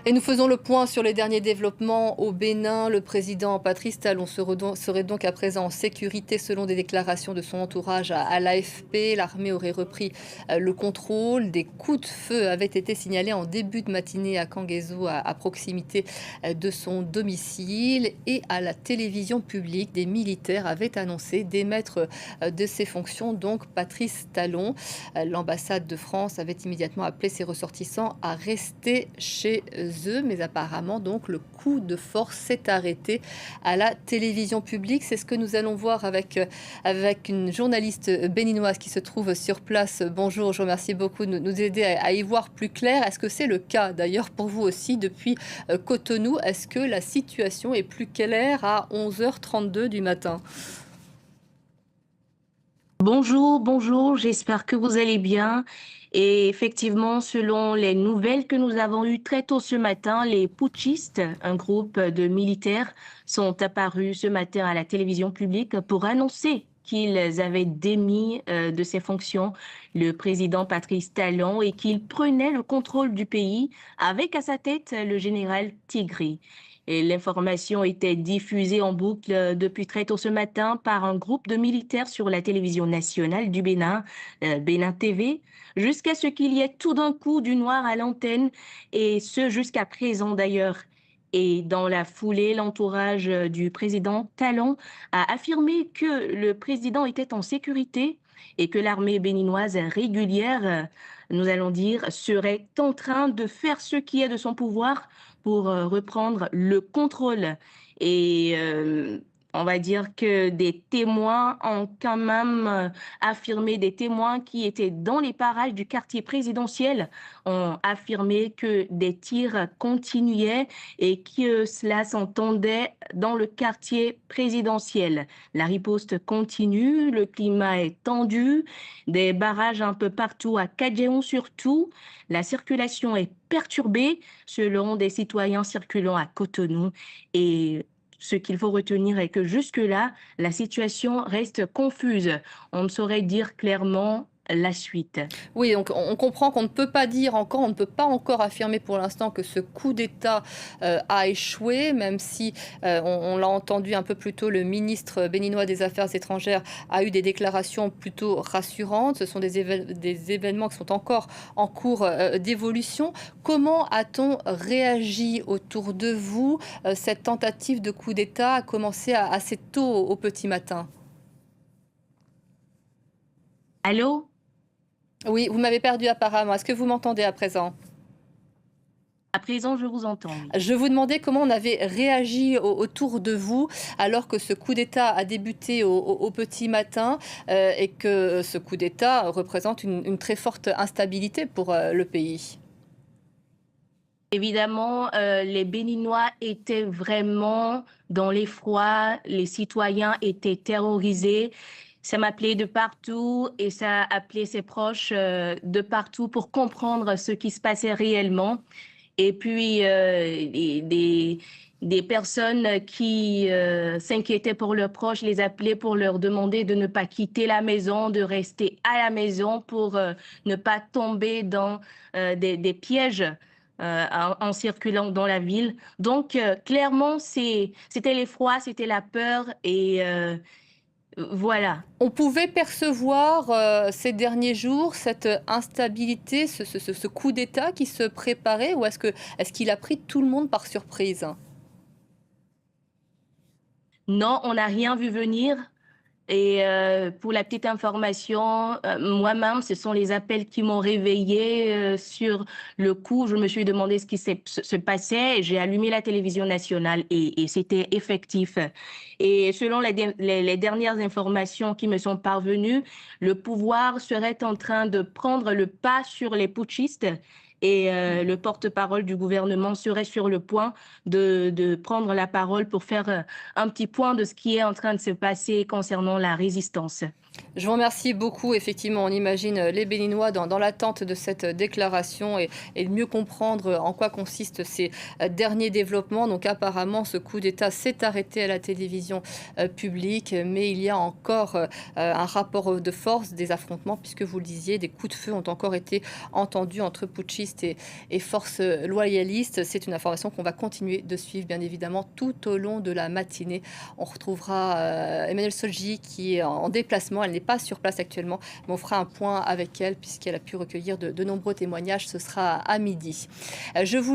Et nous faisons le point sur les derniers développements au Bénin. Le président Patrice Talon serait donc à présent en sécurité selon des déclarations de son entourage à l'AFP. L'armée aurait repris le contrôle. Des coups de feu avaient été signalés en début de matinée à Kanguézo, à proximité de son domicile. Et à la télévision publique, des militaires avaient annoncé démettre de ses fonctions donc Patrice Talon. L'ambassade de France avait immédiatement appelé ses ressortissants à rester chez eux, mais apparemment donc le coup de force s'est arrêté à la télévision publique. C'est ce que nous allons voir avec une journaliste béninoise qui se trouve sur place. Bonjour, je vous remercie beaucoup de nous aider à y voir plus clair. Est-ce que c'est le cas d'ailleurs pour vous aussi depuis Cotonou? Est-ce que la situation est plus claire à 11h32 du matin? Bonjour, bonjour, j'espère que vous allez bien. Et effectivement, selon les nouvelles que nous avons eues très tôt ce matin, les putschistes, un groupe de militaires, sont apparus ce matin à la télévision publique pour annoncer qu'ils avaient démis de ses fonctions le président Patrice Talon et qu'ils prenaient le contrôle du pays avec à sa tête le général Tigri. Et l'information était diffusée en boucle depuis très tôt ce matin par un groupe de militaires sur la télévision nationale du Bénin, Bénin TV, jusqu'à ce qu'il y ait tout d'un coup du noir à l'antenne, et ce jusqu'à présent d'ailleurs. Et dans la foulée, l'entourage du président Talon a affirmé que le président était en sécurité et que l'armée béninoise régulière, nous allons dire, serait en train de faire ce qui est de son pouvoir pour reprendre le contrôle. Et on va dire que des témoins ont quand même affirmé, des témoins qui étaient dans les parages du quartier présidentiel ont affirmé que des tirs continuaient et que cela s'entendait dans le quartier présidentiel. La riposte continue, le climat est tendu, des barrages un peu partout à Kadjeon surtout. La circulation est perturbée selon des citoyens circulant à Cotonou. Et ce qu'il faut retenir est que jusque-là, la situation reste confuse. On ne saurait dire clairement la suite. Oui, donc on comprend qu'on ne peut pas dire encore, on ne peut pas encore affirmer pour l'instant que ce coup d'État a échoué, même si on l'a entendu un peu plus tôt, le ministre béninois des Affaires étrangères a eu des déclarations plutôt rassurantes. Ce sont des événements qui sont encore en cours d'évolution. Comment a-t-on réagi autour de vous? Cette tentative de coup d'État a commencé assez tôt au petit matin. Allô? Oui, vous m'avez perdu apparemment. Est-ce que vous m'entendez à présent? À présent, je vous entends, oui. Je vous demandais comment on avait réagi autour de vous alors que ce coup d'État a débuté au petit matin et que ce coup d'État représente une très forte instabilité pour le pays. Évidemment, les Béninois étaient vraiment dans l'effroi, les citoyens étaient terrorisés. Ça m'appelait de partout et ça appelait ses proches de partout pour comprendre ce qui se passait réellement. Et puis, des personnes qui s'inquiétaient pour leurs proches les appelaient pour leur demander de ne pas quitter la maison, de rester à la maison pour ne pas tomber dans des pièges en circulant dans la ville. Donc, clairement, c'était l'effroi, c'était la peur et voilà. On pouvait percevoir ces derniers jours cette instabilité, ce coup d'État qui se préparait, ou est-ce qu'il a pris tout le monde par surprise? Non, on n'a rien vu venir. Et pour la petite information, moi-même, ce sont les appels qui m'ont réveillée sur le coup. Je me suis demandé ce qui se passait. J'ai allumé la télévision nationale et c'était effectif. Et selon les dernières informations qui me sont parvenues, le pouvoir serait en train de prendre le pas sur les putschistes. Et le porte-parole du gouvernement serait sur le point de prendre la parole pour faire un petit point de ce qui est en train de se passer concernant la résistance. Je vous remercie beaucoup. Effectivement, on imagine les Béninois dans l'attente de cette déclaration et de mieux comprendre en quoi consistent ces derniers développements. Donc apparemment, ce coup d'État s'est arrêté à la télévision publique, mais il y a encore un rapport de force, des affrontements, puisque vous le disiez, des coups de feu ont encore été entendus entre putschistes putschistes et forces loyalistes. C'est une information qu'on va continuer de suivre, bien évidemment, tout au long de la matinée. On retrouvera Emmanuel Solji qui est en déplacement. Elle n'est pas sur place actuellement, mais on fera un point avec elle puisqu'elle a pu recueillir de nombreux témoignages. Ce sera à midi. Je vous